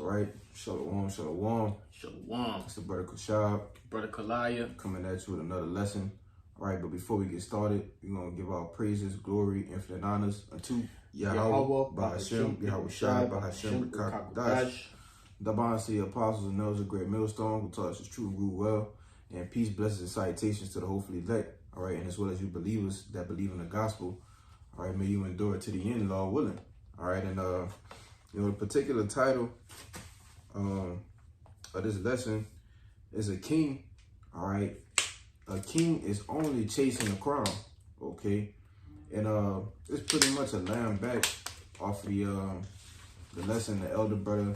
right? Shalom, shalom. Shalom. It's the brother Kushab. Brother Kalaya. Coming at you with another lesson. All right, but before we get started, we're going to give our praises, glory, infinite honors unto Yahweh, Bahashem, Yahweh Shai, Bahashem, Kakadash. The bonds to the apostles and those of great millstone who taught us the truth and rule well. And peace, blessings, and salutations to the hopefully elect. All right, and as well as you believers that believe in the gospel. All right, may you endure to the end, Lord willing. All right, and the particular title of this lesson is a king. All right, a king is only chasing a crown. Okay, and it's pretty much a lamb back off the lesson the elder brother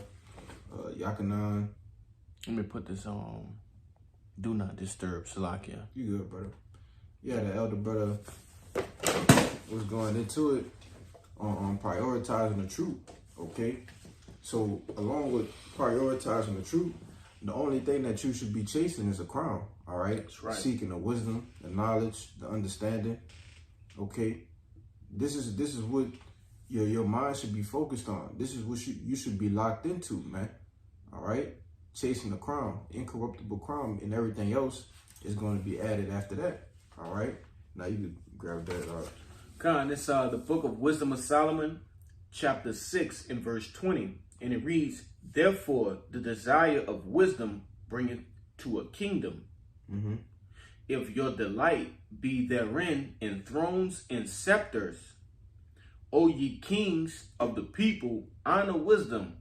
Yakanan. Let me put this on do not disturb, Salakia. You good, brother? Yeah, the elder brother was going into it on prioritizing the truth. Okay, so along with prioritizing the truth, the only thing that you should be chasing is a crown. All right, that's right. Seeking the wisdom, the knowledge, the understanding. Okay, this is what your mind should be focused on. This is what you should be locked into, man. All right, chasing the crown, incorruptible crown, and everything else is going to be added after that. All right, now you can grab that. Khan, it's the book of Wisdom of Solomon, chapter 6 and verse 20, and it reads, "Therefore the desire of wisdom bringeth to a kingdom. Mm-hmm. If your delight be therein in thrones and scepters, O ye kings of the people, honor wisdom,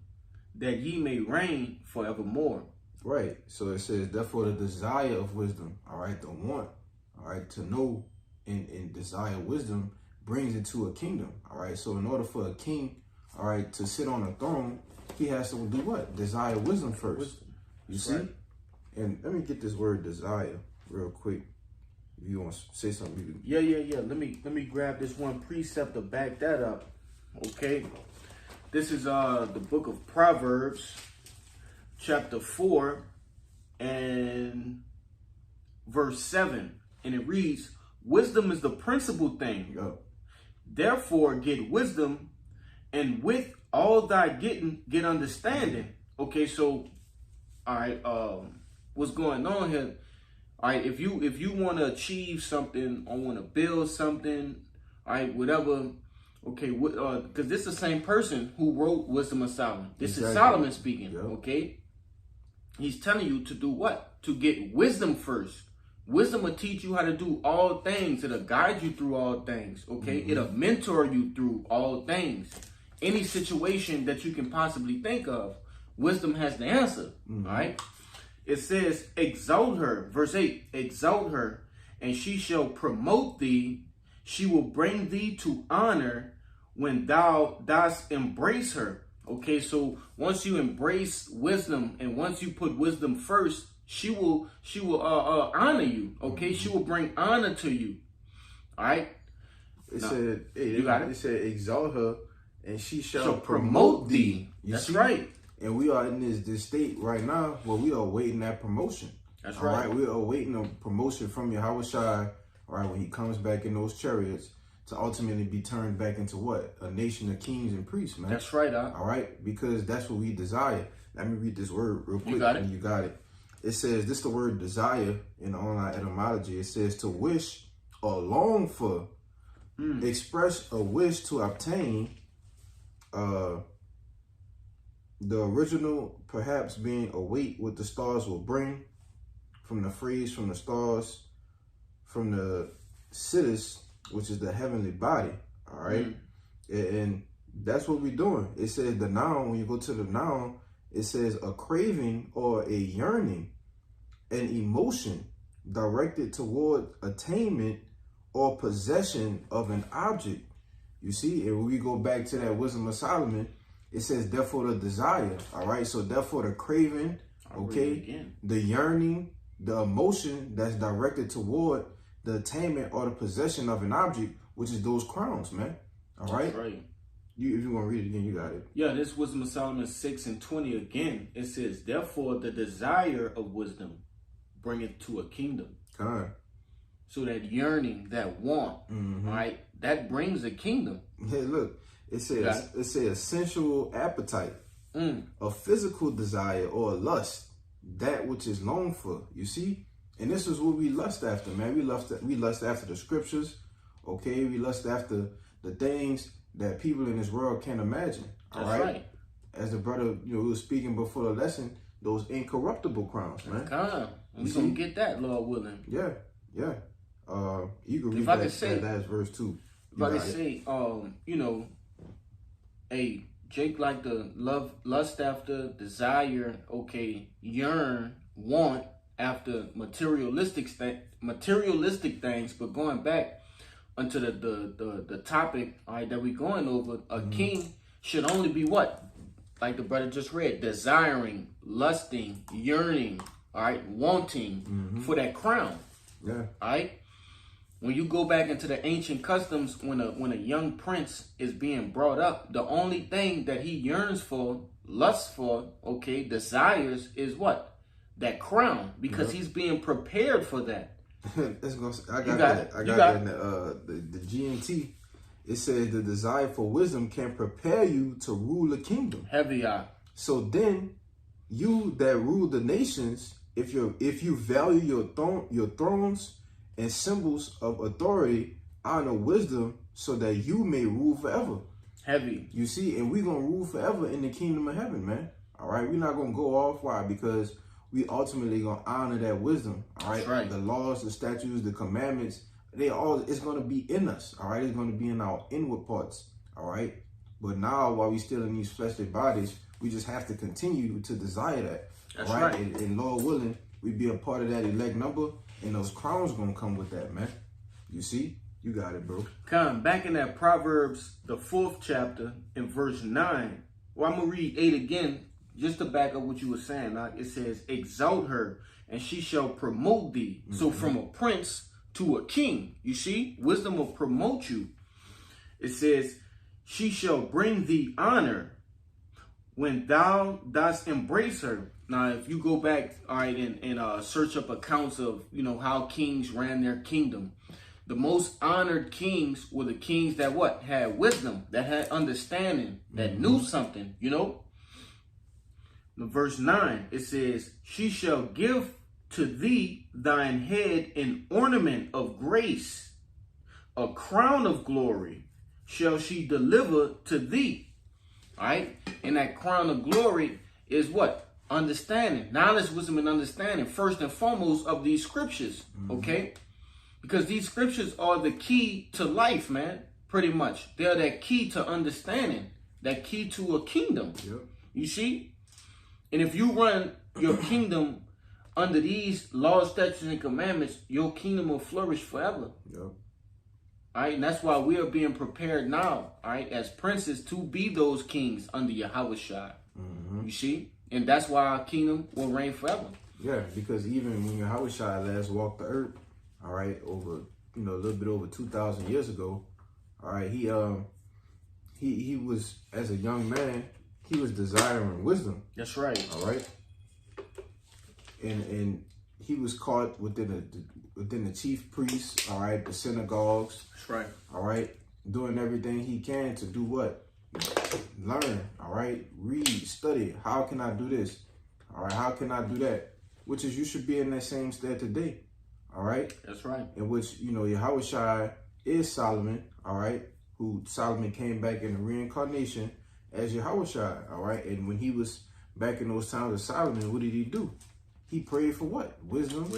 that ye may reign forevermore." Right. So it says, therefore the desire of wisdom, all right, the want, all right, to know and desire wisdom brings it to a kingdom. All right. So in order for a king, all right, to sit on a throne, he has to do what? Desire wisdom first. Wisdom. You see? Right. And let me get this word desire real quick. If you want to say something, you can. Yeah. Let me grab this one precept to back that up. Okay. This is the book of Proverbs, chapter 4 and verse 7. And it reads, "Wisdom is the principal thing. Yep. Therefore get wisdom, and with all thy getting, get understanding." Okay, so all right, what's going on here? All right, if you want to achieve something or want to build something, all right, whatever. Okay, because this is the same person who wrote Wisdom of Solomon. This is Solomon speaking. Yep. Okay, he's telling you to do what? To get wisdom first. Wisdom will teach you how to do all things. It'll guide you through all things. Okay, It'll mentor you through all things. Any situation that you can possibly think of, wisdom has the answer. All right. It says, "Exalt her," verse 8, "Exalt her, and she shall promote thee. She will bring thee to honor when thou dost embrace her." Okay, so once you embrace wisdom and once you put wisdom first, she will honor you. Okay, she will bring honor to you. All right. You got it. It said, "Exalt her, and she shall promote thee." That's right. And we are in this state right now where we are awaiting that promotion. That's right. We are awaiting a promotion from Yahweh Shai, all right, when he comes back in those chariots to ultimately be turned back into what? A nation of kings and priests, man. That's right. All right, because that's what we desire. Let me read this word real quick. You got it. And you got it. It says, this is the word desire in the online etymology. It says to wish or long for, express a wish to obtain, the original perhaps being await what the stars will bring, from the phrase from the stars, from the siddhis, which is the heavenly body. All right. And that's what we're doing. It says the noun, when you go to the noun, it says a craving or a yearning, an emotion directed toward attainment or possession of an object. You see, and when we go back to that Wisdom of Solomon, it says, therefore the desire. All right. So therefore the craving, okay, the yearning, the emotion that's directed toward the attainment or the possession of an object, which is those crowns, man. All right. That's right. If you want to read it again, you got it. Yeah, this Wisdom of Solomon 6 and 20 again. It says, "Therefore the desire of wisdom bringeth to a kingdom." So that yearning, that want, right, that brings a kingdom. Hey, look, it says a sensual appetite, A physical desire or a lust, that which is longed for. You see? And this is what we lust after, man. We lust after the scriptures, okay? We lust after the things that people in this world can't imagine. All right. As the brother, was speaking before the lesson, those incorruptible crowns, man. We're gonna get that, Lord willing. Yeah. You can read that last verse too. If I could say, hey, Jake like to lust after, desire, okay, yearn, want after materialistic things, but going back onto the topic, all right, that we're going over, a king should only be what? Like the brother just read, desiring, lusting, yearning, all right, wanting for that crown. Yeah. All right. When you go back into the ancient customs, when a young prince is being brought up, the only thing that he yearns for, lusts for, okay, desires is what? That crown, because he's being prepared for that. I got that in the GNT. It says the desire for wisdom can prepare you to rule a kingdom. Heavy eye. So then, you that rule the nations, if you value your thrones and symbols of authority, honor wisdom, so that you may rule forever. Heavy. You see, and we're gonna rule forever in the kingdom of heaven, man. All right, we're not gonna go off. Why? Because we ultimately gonna honor that wisdom. All right, that's right. The laws, the statutes, the commandments, it's gonna be in us. All right, it's gonna be in our inward parts. All right, but now while we still in these fleshly bodies, we just have to continue to desire that. That's all right. And Lord willing, we be a part of that elect number, and those crowns gonna come with that, man. You see, you got it, bro. Come back in that Proverbs, the 4th chapter, in verse 9. Well, I'm gonna read 8 again, just to back up what you were saying. It says, "Exalt her, and she shall promote thee." So from a prince to a king, you see, wisdom will promote you. It says, "She shall bring thee honor when thou dost embrace her." Now, if you go back, all right, and search up accounts of, how kings ran their kingdom, the most honored kings were the kings that what? Had wisdom, that had understanding, that knew something, In verse 9, it says, "She shall give to thee thine head an ornament of grace, a crown of glory shall she deliver to thee." All right? And that crown of glory is what? Understanding, knowledge, wisdom, and understanding, first and foremost of these scriptures, okay? Because these scriptures are the key to life, man, pretty much. They're that key to understanding, that key to a kingdom. Yep. You see? And if you run your kingdom under these laws, statutes, and commandments, your kingdom will flourish forever. Yep. All right, and that's why we are being prepared now, all right, as princes to be those kings under Yahushua. You see? And that's why our kingdom will reign forever. Yeah, because even when Yahushua last walked the earth, all right, over, a little bit over 2,000 years ago, all right, he was, as a young man, he was desiring wisdom. That's right. All right. And he was caught within the chief priests, all right, the synagogues. That's right. All right, doing everything he can to do what? Learn, all right, read, study. How can I do this? All right, how can I do that? Which is, you should be in that same stead today. All right. That's right. In which, Yahushua is Solomon, all right, who Solomon came back in the reincarnation as Yahushua, all right. And when he was back in those times of Solomon, what did he do? He prayed for what? Wisdom,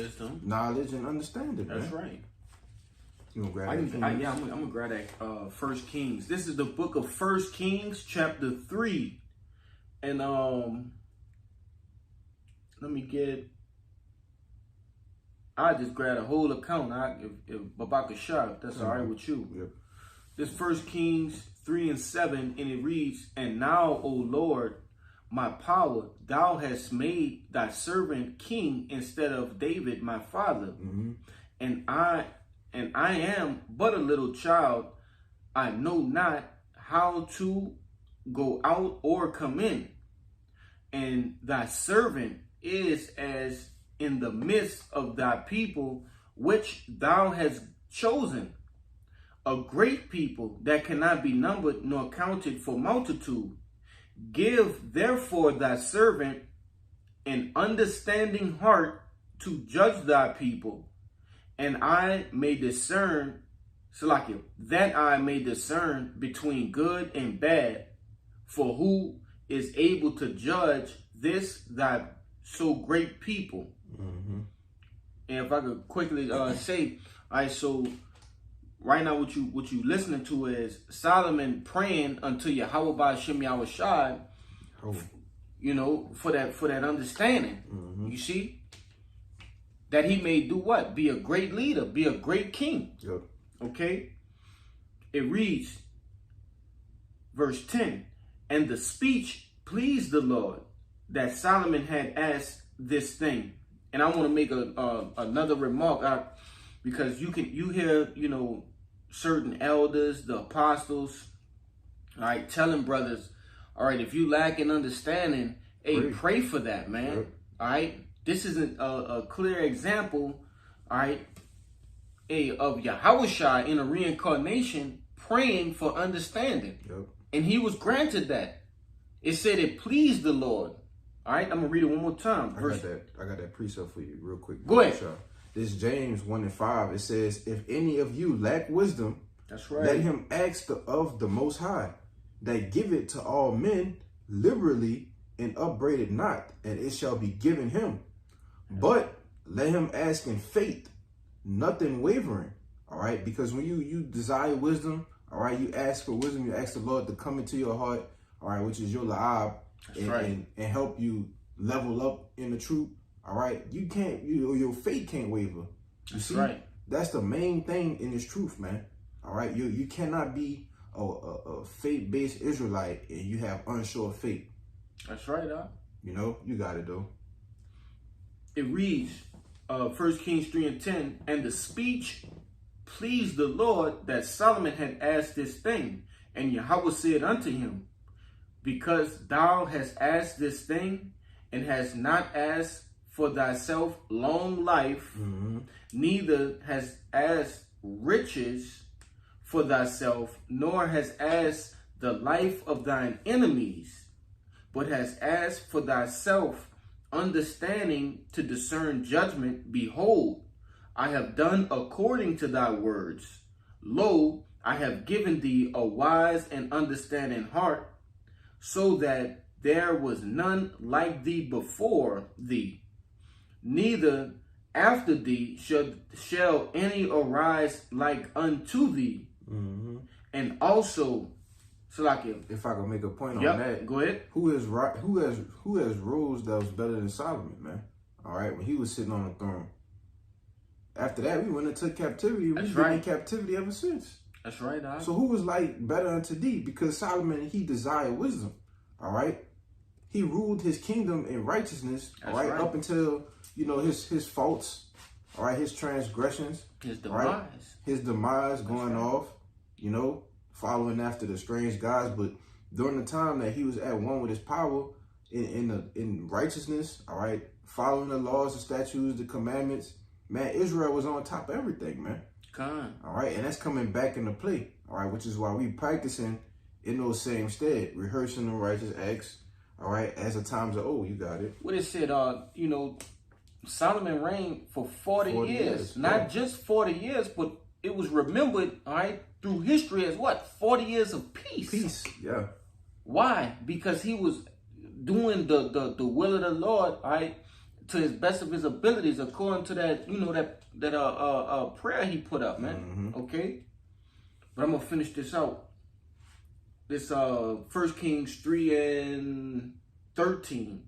knowledge, and understanding. That's man. right. You gonna grab I'm gonna grab that 1 Kings. This is the book of 1 Kings, chapter 3. And let me get. I just grab a whole account. If Babaka Shah, if that's all right with you. Yep. This 1 Kings 3 and 7, and it reads, "And now, O Lord, my power, thou hast made thy servant king instead of David my father. And I am but a little child. I know not how to go out or come in. And thy servant is as in the midst of thy people, which thou hast chosen, a great people that cannot be numbered nor counted for multitude. Give therefore thy servant an understanding heart to judge thy people, and I may discern, Salakia, that I may discern between good and bad, for who is able to judge this thy so great people? Mm-hmm. And if I could quickly say, all right, so right now what you listening to is Solomon praying unto Yahweh Ba'ashem Yahushai, for that understanding. Mm-hmm. You see? That he may do what? Be a great leader, be a great king. Yep. Okay? It reads, verse 10, and the speech pleased the Lord, that Solomon had asked this thing. And I want to make another remark, because you hear, certain elders, the apostles, all right, telling brothers, all right, if you lack in understanding, hey, pray for that, man. Yep. All right. This is a clear example, all right, of Yahushua in a reincarnation praying for understanding. Yep. And he was granted that. It said it pleased the Lord. All right, I'm going to read it one more time. I got that precept for you real quick. Go ahead. This is James 1:5. It says, if any of you lack wisdom, that's right, let him ask of the Most High, that give it to all men liberally and upbraid it not, and it shall be given him. But let him ask in faith, nothing wavering. All right, because when you desire wisdom, all right, you ask for wisdom, you ask the Lord to come into your heart, all right, which is your la'ab, and help you level up in the truth. All right, your faith can't waver. You see, that's the main thing in this truth, man. All right, you cannot be a faith-based Israelite and you have unsure faith. That's right, you got it though. It reads, 1 Kings 3:10, and the speech pleased the Lord, that Solomon had asked this thing. And Yahweh said unto him, because thou hast asked this thing, and hast not asked for thyself long life, neither hast asked riches for thyself, nor hast asked the life of thine enemies, but hast asked for thyself understanding to discern judgment. Behold, I have done according to thy words. Lo, I have given thee a wise and understanding heart, so that there was none like thee before thee, neither after thee shall any arise like unto thee. And also, Salakia, if I could make a point on that, go ahead. Who has rules that was better than Solomon, man? All right, when he was sitting on the throne. After that, we went into captivity. We've been in captivity ever since. That's right, So who was like better unto thee? Because Solomon, he desired wisdom. All right, he ruled his kingdom in righteousness. That's all right, up until his faults. All right, his transgressions. His demise. Right? His demise going off. Following after the strange gods. But during the time that he was at one with his power in righteousness, all right, following the laws, the statutes, the commandments, man, Israel was on top of everything, man. All right, and that's coming back into play, all right, which is why we practicing in those same stead, rehearsing the righteous acts, all right, as the times are old. You got it. What it said, Solomon reigned for 40 years. Not just 40 years, but it was remembered, all right, through history as what? 40 years of peace. Peace, yeah. Why? Because he was doing the will of the Lord, all right, to his best of his abilities, according to that, that prayer he put up, man. Okay? But I'm going to finish this out. This 1 Kings 3:13.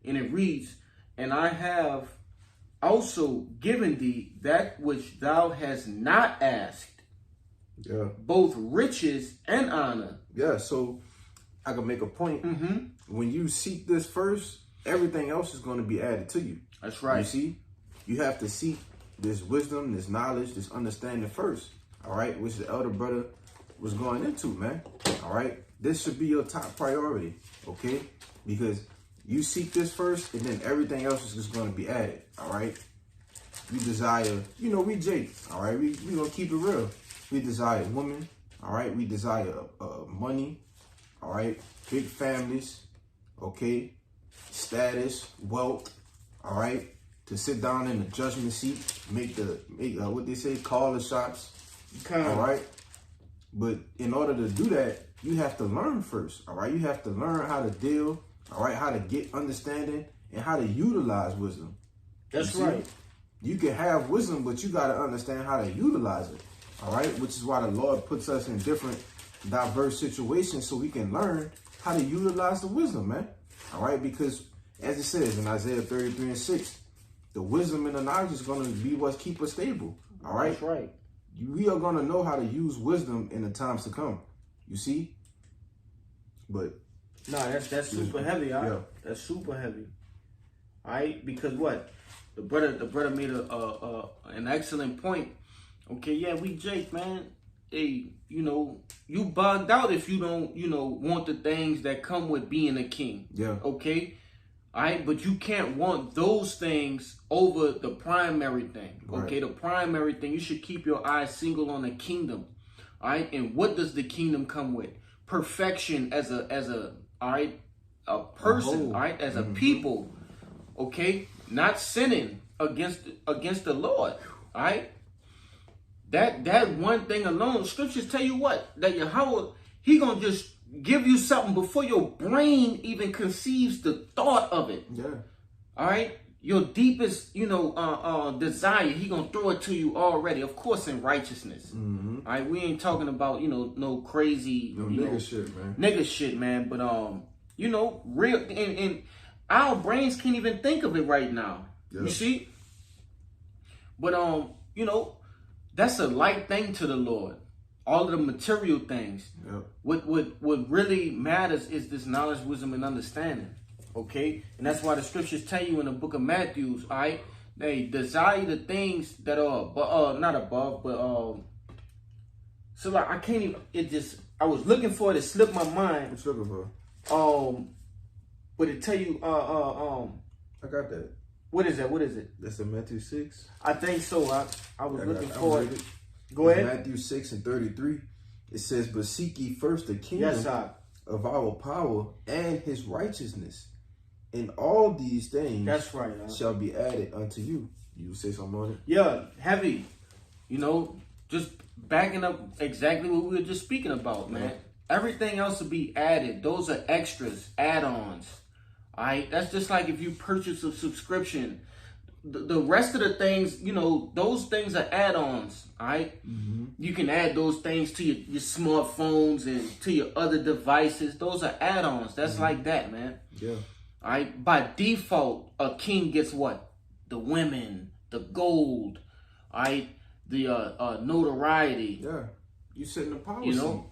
And it reads, and I have also given thee that which thou hast not asked. Yeah. Both riches and honor. Yeah, so I can make a point. When you seek this first, everything else is going to be added to you. That's right. You see, you have to seek this wisdom, this knowledge, this understanding first. All right, which the elder brother was going into, man. All right, this should be your top priority, okay? Because you seek this first, and then everything else is just going to be added. All right, we desire, we Jake. All right, we gonna keep it real. We desire women. All right, we desire money. all right, big families, okay, status, wealth, all right, to sit down in the judgment seat, make what they say, call the shots, all right. But in order to do that, you have to learn first, all right. You have to learn how to deal, all right, how to get understanding and how to utilize wisdom. That's right. You can have wisdom, but you got to understand how to utilize it, all right? Which is why the Lord puts us in different, diverse situations so we can learn how to utilize the wisdom, man, all right? Because as it says in Isaiah 33:6, the wisdom and the knowledge is going to be what keep us stable, all right? That's right. We are going to know how to use wisdom in the times to come, you see? But no, that's super heavy. Yeah. That's super heavy. All right, because what? The brother made an excellent point. Okay, yeah, we Jake, man. Hey, you bugged out if you don't, want the things that come with being a king. Yeah. Okay. All right, but you can't want those things over the primary thing. Okay, Right. the primary thing, you should keep your eyes single on the kingdom. All right, and what does the kingdom come with? Perfection as a all right, a person, all right, as a people. Okay, not sinning against the Lord. All right, that one thing alone, scriptures tell you what, that Yahweh, he gonna just give you something before your brain even conceives the thought of it. Yeah. All right, your deepest desire, he gonna throw it to you already, of course, in righteousness. All right, we ain't talking about no crazy Nigga shit, man. nigga shit, man, but real, and our brains can't even think of it right now. Yeah. You see? But that's a light thing to the Lord. All of the material things. Yep. What really matters is this knowledge, wisdom, and understanding. Okay? And that's why the scriptures tell you in the book of Matthew, all right? They desire the things that are not above, but so like I can't even, I was looking for it, it slipped my mind. What you looking for? But it tell you I got that. what is it? That's in Matthew 6. I think so. I was looking for it. Go It's ahead. Matthew 6:33. It says, "But seek ye first the kingdom Yes, sir. of our power and his righteousness, and all these things That's right. shall be added unto you." You say something on it? Yeah, heavy. Just backing up exactly what we were just speaking about, man. Yeah. Everything else will be added. Those are extras, add-ons. All right, that's just like if you purchase a subscription. The rest of the things, those things are add-ons. All right, you can add those things to your smartphones and to your other devices. Those are add-ons. That's like that, man. Yeah. All right, by default, a king gets what? The women, the gold, all right, the notoriety. Yeah. You sit in the power You seat. know,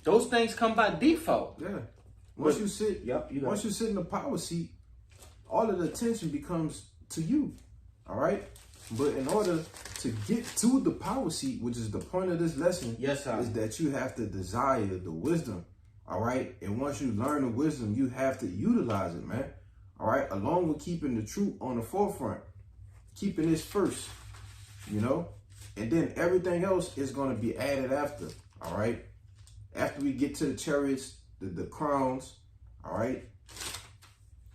those things come by default. Yeah. Once But- you sit, Yep, you got once it. you sit in the power seat, all of the attention becomes to you. All right. But in order to get to the power seat, which is the point of this lesson, Yes, sir. is that you have to desire the wisdom. All right. And once you learn the wisdom, you have to utilize it, man. All right. Along with keeping the truth on the forefront, keeping this first, and then everything else is going to be added after. All right. After we get to the chariots, the crowns, all right.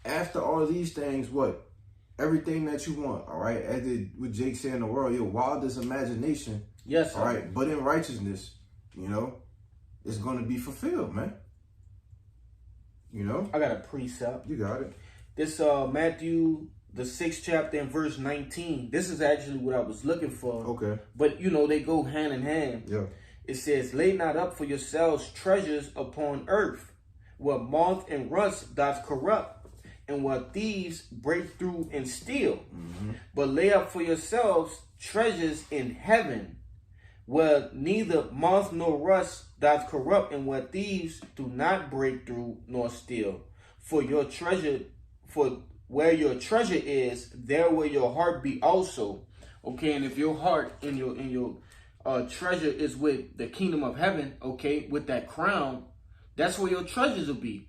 After all of these things, what? Everything that you want, all right. As what Jake said in the world, your wildest imagination, Yes, sir. all right. But in righteousness, it's going to be fulfilled, man. I got a precept. You got it. This Matthew, the 6th chapter and verse 19. This is actually what I was looking for. Okay. But they go hand in hand. Yeah. It says, "Lay not up for yourselves treasures upon earth, where moth and rust doth corrupt, and where thieves break through and steal. But lay up for yourselves treasures in heaven, where neither moth nor rust doth corrupt, and where thieves do not break through nor steal. For where your treasure is, there will your heart be also." Okay, and if your heart and your treasure is with the kingdom of heaven, okay, with that crown, that's where your treasures will be.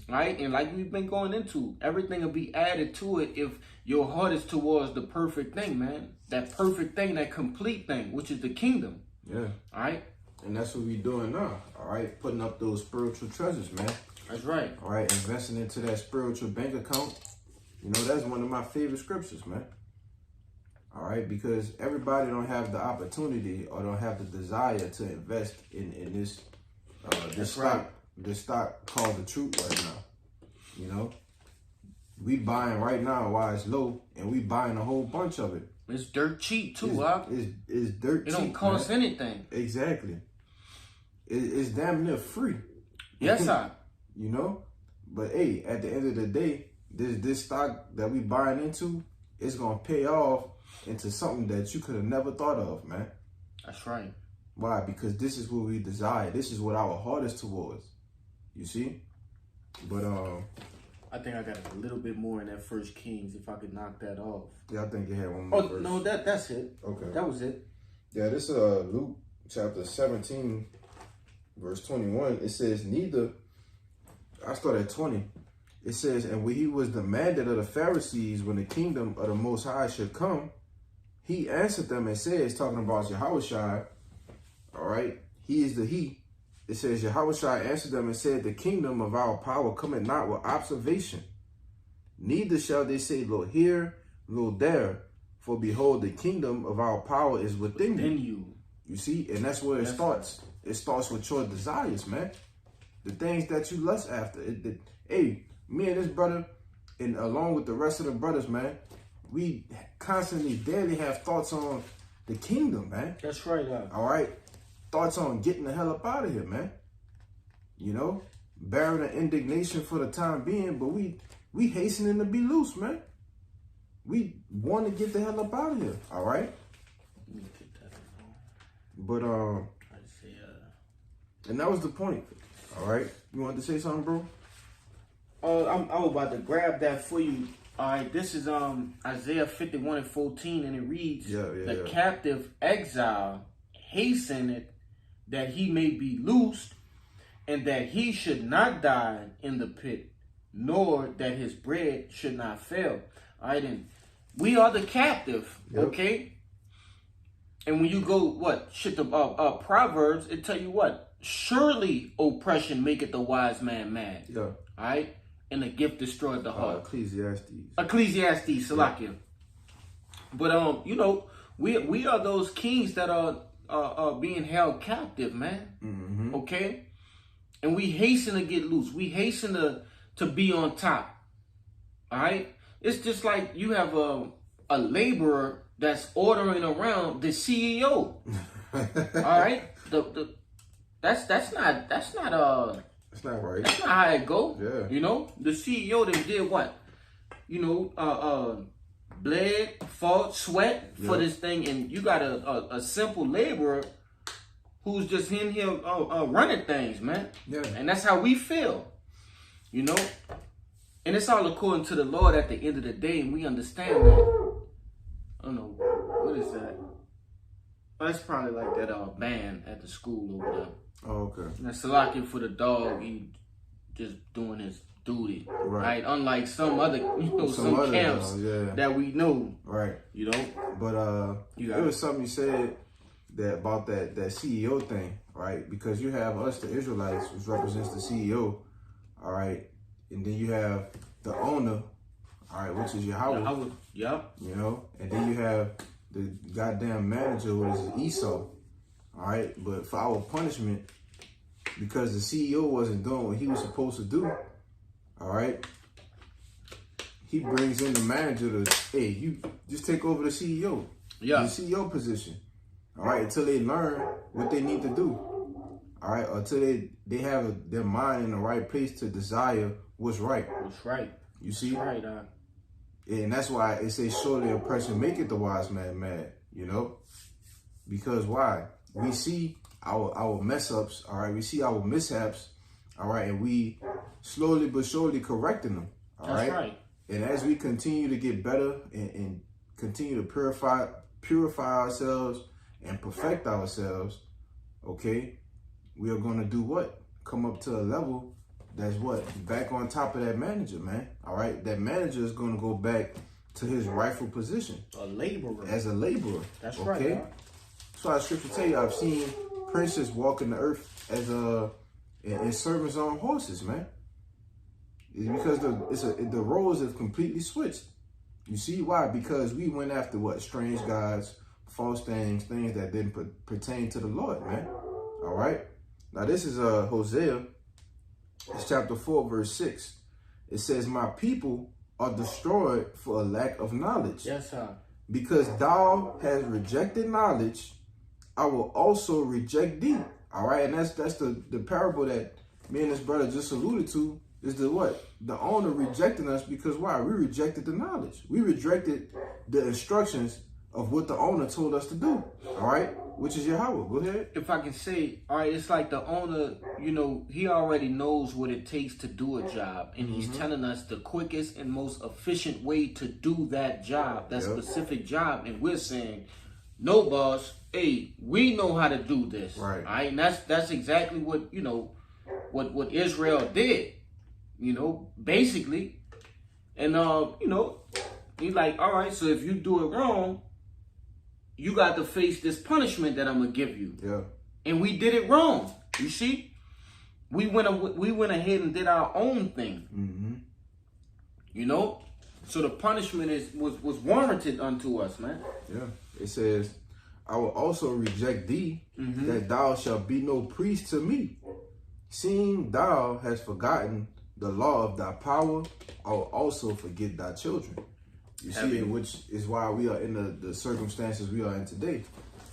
Right? And like we've been going into, everything will be added to it if your heart is towards the perfect thing, man. That perfect thing, that complete thing, which is the kingdom. Yeah. All right? And that's what we doing now. All right, putting up those spiritual treasures, man. That's right. All right, investing into that spiritual bank account. You know, that's one of my favorite scriptures, man. All right, because everybody don't have the opportunity or don't have the desire to invest in this this stock, right. This stock called the truth right now. You know, we buying right now while it's low, and we buying a whole bunch of it. It's dirt cheap too, It's dirt cheap. It don't cost anything. Exactly. It's damn near free. Yes, sir. You know, but hey, at the end of the day, this stock that we buying into, it's gonna pay off into something that you could have never thought of, man. That's right. Why? Because this is what we desire. This is what our heart is towards. You see? But I think I got a little bit more in that First Kings if I could knock that off. yeah, I think you had one more verse. No, that's it. Okay. That was it. Yeah, this Luke chapter 17, verse 21. It says, I start at 20. It says, and when he was demanded of the Pharisees when the kingdom of the Most High should come, he answered them and says, talking about Yahushua, all right, he is the he. It says, Yahushua answered them and said, the kingdom of our power cometh not with observation. Neither shall they say, lo here, lo there. For behold, the kingdom of our power is within you. You see? And that's where it starts. It starts with your desires, man. The things that you lust after. Hey, me and this brother, and along with the rest of the brothers, man, we constantly daily have thoughts on the kingdom, man. That's right, all right? Thoughts on getting the hell up out of here, man. You know? Bearing the indignation for the time being, but we hastening to be loose, man. We want to get the hell up out of here, all right? Let me get that But, Isaiah. and that was the point, all right? You wanted to say something, bro? I was about to grab that for you. All right, this is Isaiah 51:14, and it reads, the captive exile hasteneth that he may be loosed, and that he should not die in the pit, nor that his bread should not fail. All right, and we are the captive, okay? And when you go, Proverbs, it tell you what? Surely oppression maketh the wise man mad. Yeah. All right? And the gift destroyed the heart. Ecclesiastes, Salakia. Yeah. But you know, we are those kings that are being held captive, man. Mm-hmm. Okay, and we hasten to get loose. We hasten to be on top. All right, it's just like you have a laborer that's ordering around the CEO. All right, that's not That's not right. That's not how it go. Yeah. You know, the CEO that did what? You know, bled, fought, sweat for this thing, and you got a simple laborer who's just in here running things, man. Yeah. And that's how we feel. You know? And it's all according to the Lord at the end of the day, and we understand that. I don't know, what is that? Oh, that's probably like that band at the school over there. Oh, okay. That's Salakia for the dog. He just doing his duty, right? Unlike some other, some camps that we know, right? You know. But it was something you said about that CEO thing, right? Because you have us, the Israelites, which represents the CEO, all right, and then you have the owner, all right, which is Yahweh. Yep. You know, and then you have the goddamn manager, which is Esau. All right, but for our punishment, because the CEO wasn't doing what he was supposed to do, all right, he brings in the manager to, hey, you just take over the CEO, the CEO position, all right, until they learn what they need to do, all right, until they have their mind in the right place to desire what's right. What's right. You see? That's right. And that's why it says, surely oppression maketh the wise man mad, you know? Because why? We see our mess ups, all right? We see our mishaps, all right? And we slowly but surely correcting them, all right? That's right. And as we continue to get better and continue to purify ourselves and perfect ourselves, okay, we are going to do what? Come up to a level that's what? Back on top of that manager, man, all right? That manager is going to go back to his rightful position. A laborer. As a laborer. That's okay? right. So I scripture tell you, I've seen princes walking the earth as in servants on horses, man. It's because the roles have completely switched. You see why? Because we went after what? Strange gods, false things that didn't pertain to the Lord, man. All right. Now this is Hosea. It's chapter 4, verse 6. It says, "My people are destroyed for a lack of knowledge. Yes, sir. Because thou hast rejected knowledge, I will also reject thee." All right, and that's the parable that me and this brother just alluded to. Is the what? The owner rejecting us because why? We rejected the knowledge. We rejected the instructions of what the owner told us to do. All right, which is Yahweh. Go ahead. If I can say, all right, it's like the owner, he already knows what it takes to do a job. And he's telling us the quickest and most efficient way to do that job, that specific job. And we're saying, no, boss, hey, we know how to do this. Right. All right. And that's exactly what, what Israel did, basically. And, he's like, all right, so if you do it wrong, you got to face this punishment that I'm gonna give you. Yeah. And we did it wrong. You see, we went ahead and did our own thing. So the punishment was warranted unto us, man. Yeah. It says, "I will also reject thee, that thou shalt be no priest to me. Seeing thou hast forgotten the law of thy power, I will also forget thy children." You see, which is why we are in the circumstances we are in today.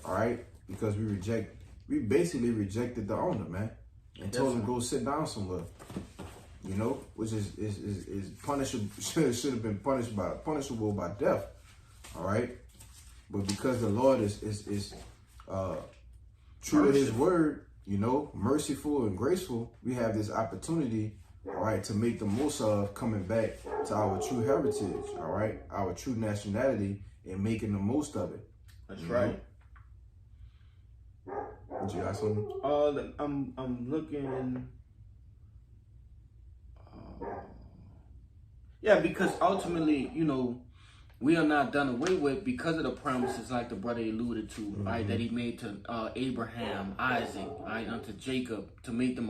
All right? Because we basically rejected the owner, man. And told him go sit down somewhere. Which is punishable, should have been punishable by death. All right? But because the Lord is true to his word, merciful and graceful, we have this opportunity, all right, to make the most of coming back to our true heritage, all right, our true nationality, and making the most of it. That's right. Did you got something? I'm looking. Yeah, because ultimately, we are not done away with because of the promises, like the brother alluded to, right, that he made to Abraham, Isaac, right, unto Jacob, to make them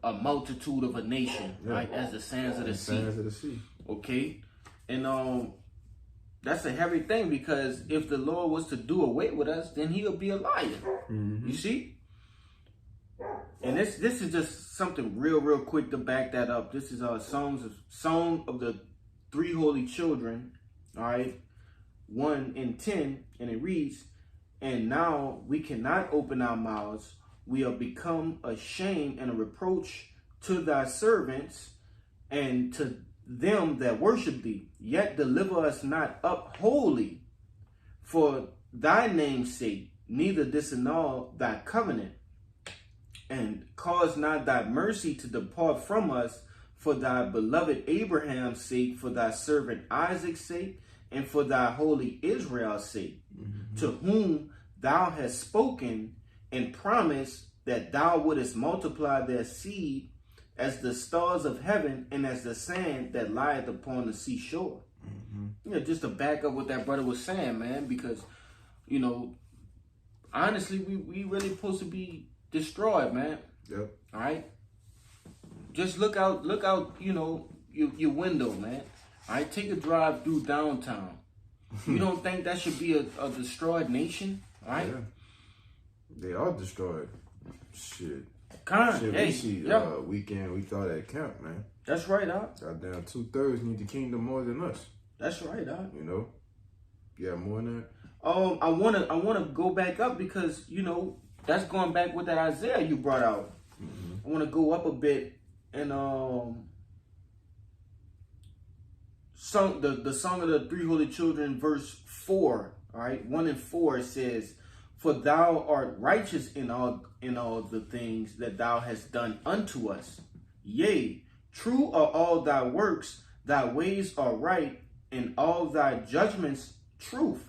a multitude of a nation, right, as the sands of the sea. Sands of the sea. Okay, and that's a heavy thing, because if the Lord was to do away with us, then he'll be a liar. You see. And this is just something real quick to back that up. This is Song of the Three Holy Children, all right, 1:10, and it reads, "And now we cannot open our mouths. We are become a shame and a reproach to thy servants and to them that worship thee. Yet deliver us not up wholly for thy name's sake, neither disannul thy covenant. And cause not thy mercy to depart from us for thy beloved Abraham's sake, for thy servant Isaac's sake, and for thy holy Israel's sake, to whom thou hast spoken and promised that thou wouldest multiply their seed as the stars of heaven and as the sand that lieth upon the seashore." Just to back up what that brother was saying, man, because, honestly, we really supposed to be destroyed, man. Yep. All right. Just look out, your window, man. All right. Take a drive through downtown. You don't think that should be a destroyed nation? All right. Yeah. They are destroyed. Shit. Shit, we see we thought at camp, man. That's right, huh? Goddamn, 2/3 need the kingdom more than us. That's right, huh? Yeah, more than that. I wanna go back up because that's going back with that Isaiah you brought out. I want to go up a bit and the Song of the Three Holy Children, verse 4. All right, 1 and 4, it says, "For thou art righteous in all the things that thou hast done unto us. Yea, true are all thy works, thy ways are right, and all thy judgments truth.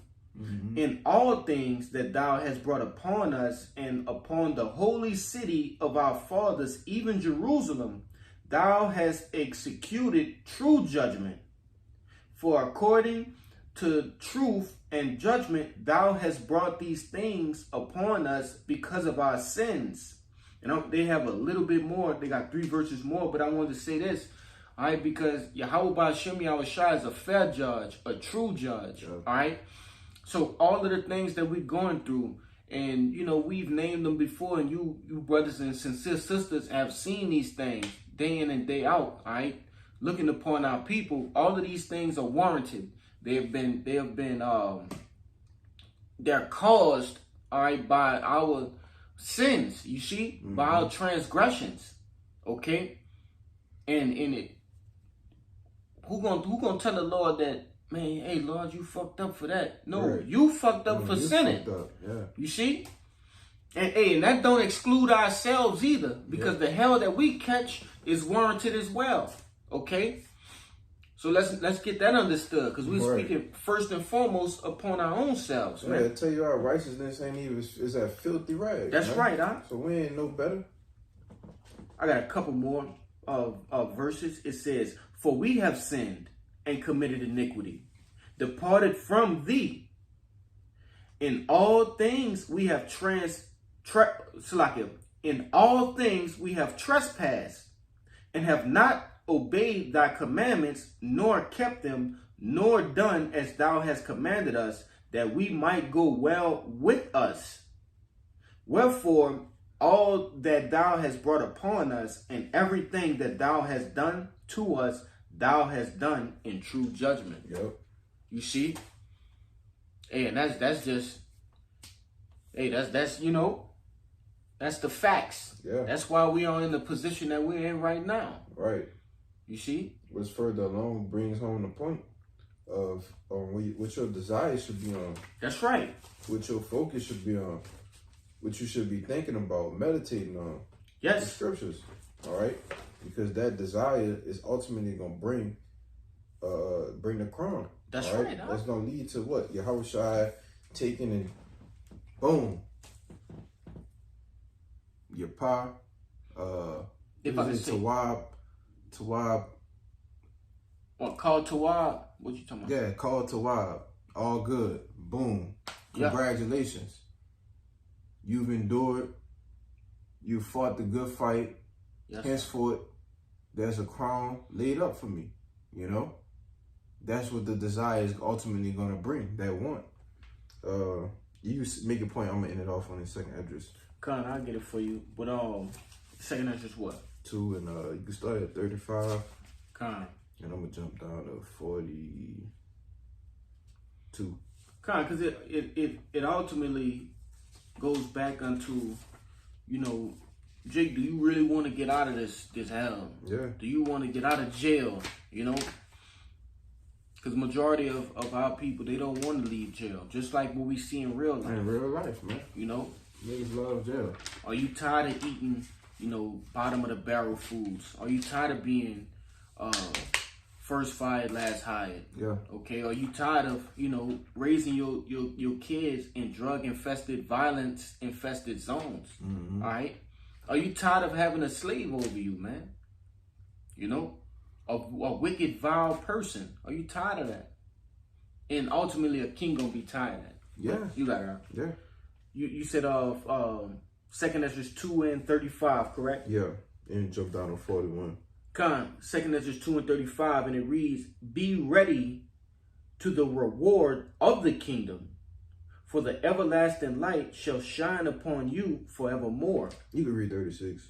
In all things that thou hast brought upon us and upon the holy city of our fathers, even Jerusalem, thou hast executed true judgment. For according to truth and judgment, thou hast brought these things upon us because of our sins. They have a little bit more. They got 3 verses more, but I wanted to say this. All right, because Yahweh Ba'Shem Yahushua is a fair judge, a true judge. All right. So all of the things that we're going through, and we've named them before, and you brothers and sincere sisters have seen these things day in and day out. All right, looking upon our people, all of these things are warranted. They're caused, all right, by our sins. You see, by our transgressions. Okay, and in it, who gonna tell the Lord that, man, hey, Lord, you fucked up for that? No, right. You fucked up for sinning. Yeah. You see? And that don't exclude ourselves either, because the hell that we catch is warranted as well. Okay? So let's get that understood, because we're speaking first and foremost upon our own selves, man. I tell you, our righteousness is that filthy rag. That's man. Right, huh? So we ain't no better. I got a couple more of verses. It says, for we have sinned and committed iniquity, departed from thee. In all things we have in all things we have trespassed, and have not obeyed thy commandments, nor kept them, nor done as thou hast commanded us, that we might go well with us. Wherefore, all that thou hast brought upon us, and everything that thou hast done to us, thou hast done in true judgment. Yep. You see? Hey, and that's just, hey, that's that's the facts. Yeah. That's why we are in the position that we're in right now. Right. You see? What's further along brings home the point of what your desires should be on. That's right. What your focus should be on. What you should be thinking about, meditating on. Yes. The scriptures. All right? Because that desire is ultimately going to bring the crown. That's right. Huh? That's going to lead to what? Yahushua taking and boom. Your pa. If I can say. Tawab. What, called Tawab? What you talking about? Yeah, called Tawab. All good. Boom. Congratulations. Yeah. You've endured. You fought the good fight. Yes. Henceforth, there's a crown laid up for me. That's what the desire is ultimately going to bring, that want. You make a point, I'm going to end it off on the second address. Con, I'll get it for you. But second address what? 2, and you can start at 35. Con. And I'm going to jump down to 42. Con, because it ultimately goes back unto, Jake, do you really want to get out of this hell? Yeah. Do you want to get out of jail? Because majority of our people, they don't want to leave jail. Just like what we see in real life. In real life, man. Niggas love jail. Are you tired of eating, bottom of the barrel foods? Are you tired of being first fired, last hired? Yeah. Okay. Are you tired of, raising your kids in drug infested, violence infested zones? Mm-hmm. All right. Are you tired of having a slave over you, man? A wicked, vile person. Are you tired of that? And ultimately, a king gonna be tired of that. Yeah. You got it. Yeah. You said second Ezra 2 and 35, correct? Yeah. And jump down to 41. Second Ezra 2 and 35, and it reads, "Be ready to the reward of the kingdom, for the everlasting light shall shine upon you forevermore." You can read 36.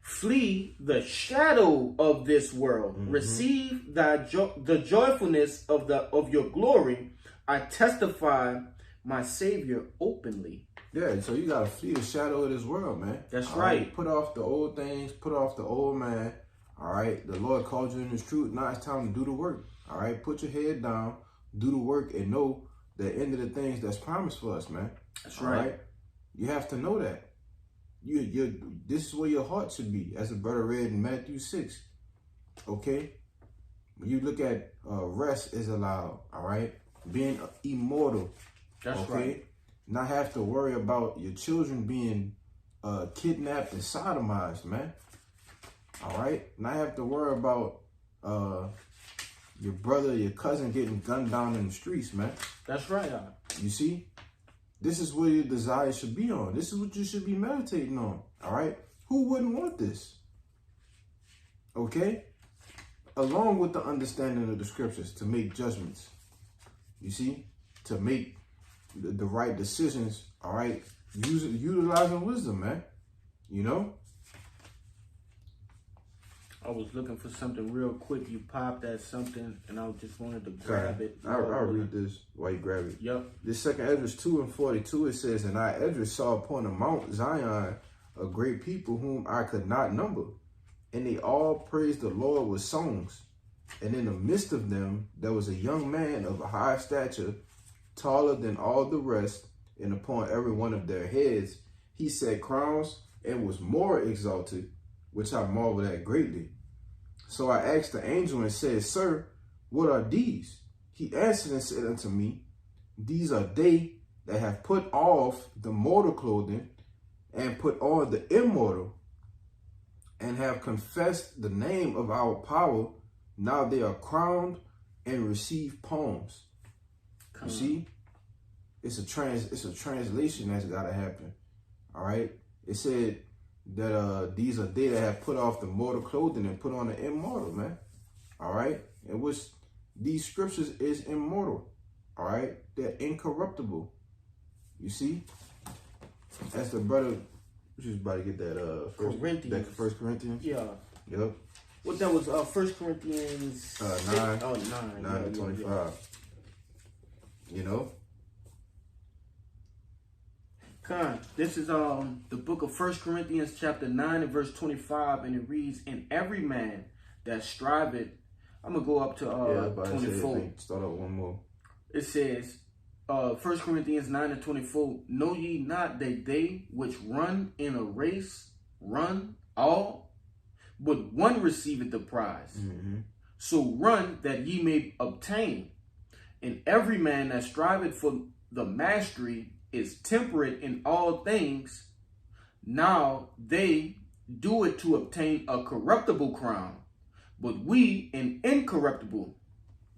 "Flee the shadow of this world. Mm-hmm. Receive the joyfulness of your glory. I testify my Savior openly." Yeah, so you gotta flee the shadow of this world, man. That's right. Put off the old things. Put off the old man. All right. The Lord called you in His truth. Now it's time to do the work. All right. Put your head down. Do the work and know the end of the things that's promised for us, man. That's right. All right? You have to know that. This is where your heart should be, as the brother read in Matthew 6. Okay? When you look at rest is allowed, all right? Being immortal. That's right. Not have to worry about your children being kidnapped and sodomized, man. All right? Not have to worry about your brother, your cousin getting gunned down in the streets, man. That's right. You see? This is where your desire should be on. This is what you should be meditating on. All right? Who wouldn't want this? Okay? Along with the understanding of the scriptures to make judgments. You see? To make the right decisions. All right? Utilizing wisdom, man. You know? I was looking for something real quick. You popped at something, and I just wanted to grab it. I'll read this while you grab it. Yep. This 2 Esdras 2:42, it says, "And I, Esdras, saw upon the Mount Zion a great people whom I could not number. And they all praised the Lord with songs. And in the midst of them, there was a young man of a high stature, taller than all the rest, and upon every one of their heads he set crowns, and was more exalted, which I marveled at greatly. So I asked the angel and said, Sir, what are these? He answered and said unto me, These are they that have put off the mortal clothing and put on the immortal, and have confessed the name of our power. Now they are crowned and receive palms." You see? It's a translation that's gotta happen. All right? It said that these are they that have put off the mortal clothing and put on the immortal, man. All right? And which these scriptures is immortal. All right? They're incorruptible. You see? That's the brother. We just about to get that First Corinthians. Yeah. Yep. What that was? 1 Corinthians 9. 9 to 25. You know. This is the book of 1 Corinthians chapter 9 and verse 25, and it reads, "And every man that striveth," I'm gonna go up to 24. Start up one more. It says, 1 Corinthians 9 and 24, "Know ye not that they which run in a race run all, but one receiveth the prize? Mm-hmm. So run that ye may obtain. And every man that striveth for the mastery is temperate in all things. Now they do it to obtain a corruptible crown, but we an incorruptible."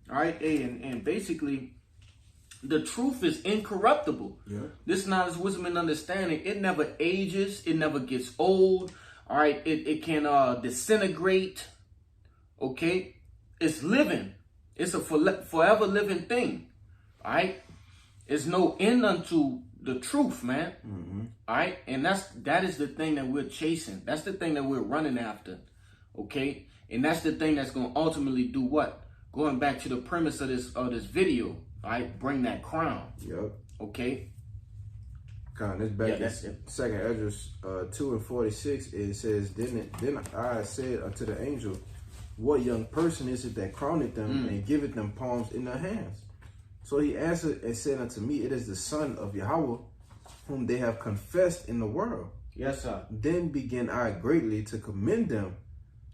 All right, and basically, the truth is incorruptible. Yeah. This knowledge, wisdom, and understanding, it never ages. It never gets old. All right. It can disintegrate. Okay. It's living. It's a forever living thing. All right. There's no end unto the truth, man. Mm-hmm. All right. And that is the thing that we're chasing. That's the thing that we're running after. Okay. And that's the thing that's going to ultimately do what? Going back to the premise of this video. All right, bring that crown. Yep. Okay. This back that's in it. 2 Esdras 2:46. It says, Then I said unto the angel, What young person is it that crowneth them and giveth them palms in their hands? So he answered and said unto me, It is the Son of Yahweh, whom they have confessed in the world. Yes, sir. Then began I greatly to commend them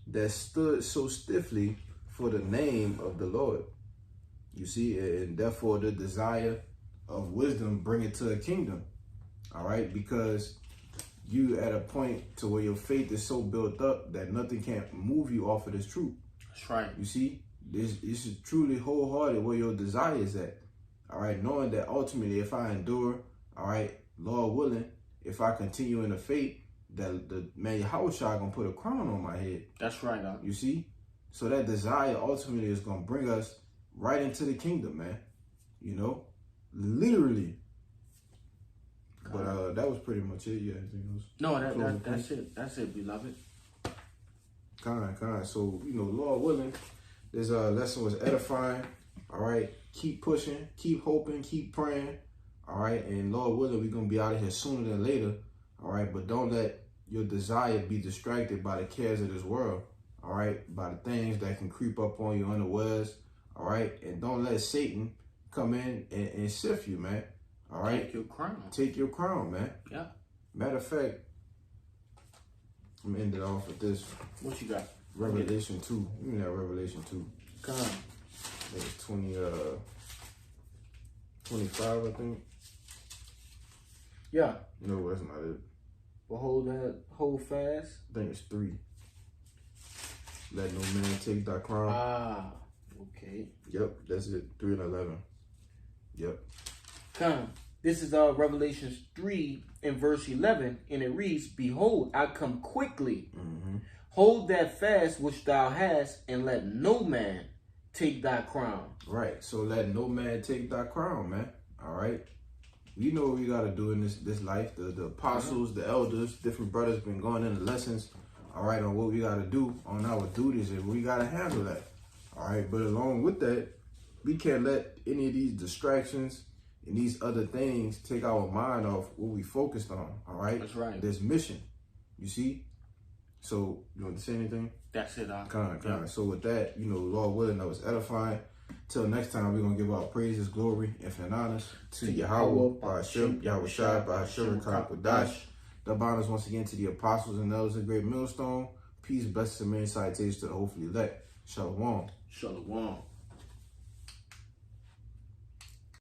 that stood so stiffly for the name of the Lord. You see, and therefore the desire of wisdom bring it to a kingdom. All right, because you at a point to where your faith is so built up that nothing can move you off of this truth. That's right. You see, this is truly wholehearted where your desire is at. All right, knowing that ultimately if I endure, all right, Lord willing, if I continue in the faith, that the man Yahweh Shai gonna put a crown on my head. That's right, Doc. You see, so that desire ultimately is gonna bring us right into the kingdom, man. You know, literally. But that was pretty much it. Yeah, anything else? No, that's it. That's it, beloved. Kind. So, you know, Lord willing, this lesson was edifying. All right, keep pushing, keep hoping, keep praying. All right, and Lord willing, we're gonna be out of here sooner than later. All right, but don't let your desire be distracted by the cares of this world. All right, by the things that can creep up on you unawares. All right, and don't let Satan come in and sift you, man. All right, Take your crown. Take your crown, man. Yeah. Matter of fact, I'm gonna end it off with this. What you got? Revelation 2. You know, Revelation 2. Come on. It's 25, I think. Yeah. No, that's not it. Well, hold fast. I think it's 3. Let no man take thy crown. Okay. Yep, that's it. 3 and 11. Yep. Come. This is Revelations 3 and verse 11, and it reads, "Behold, I come quickly. Hold that fast which thou hast, and let no man take thy crown." Right. So let no man take thy crown, man. All right. We know what we got to do in this life. The apostles, the elders, different brothers been going into lessons, all right, on what we got to do on our duties, and we got to handle that. All right. But along with that, we can't let any of these distractions and these other things take our mind off what we focused on. All right. That's right. This mission, you see. So you want to say anything? That's it. Kind. So with that, Lord willing, that was edifying. Till next time, we're gonna give our praises, glory, and honors to Yahweh, Ba'ashem, Yahweh Shai, Ba'ashem, Kakwadash. The bonus once again to the apostles and elders of Great Millstone. Peace, blessings, and many salutations to the hopefully elect. Shalom. Shalom.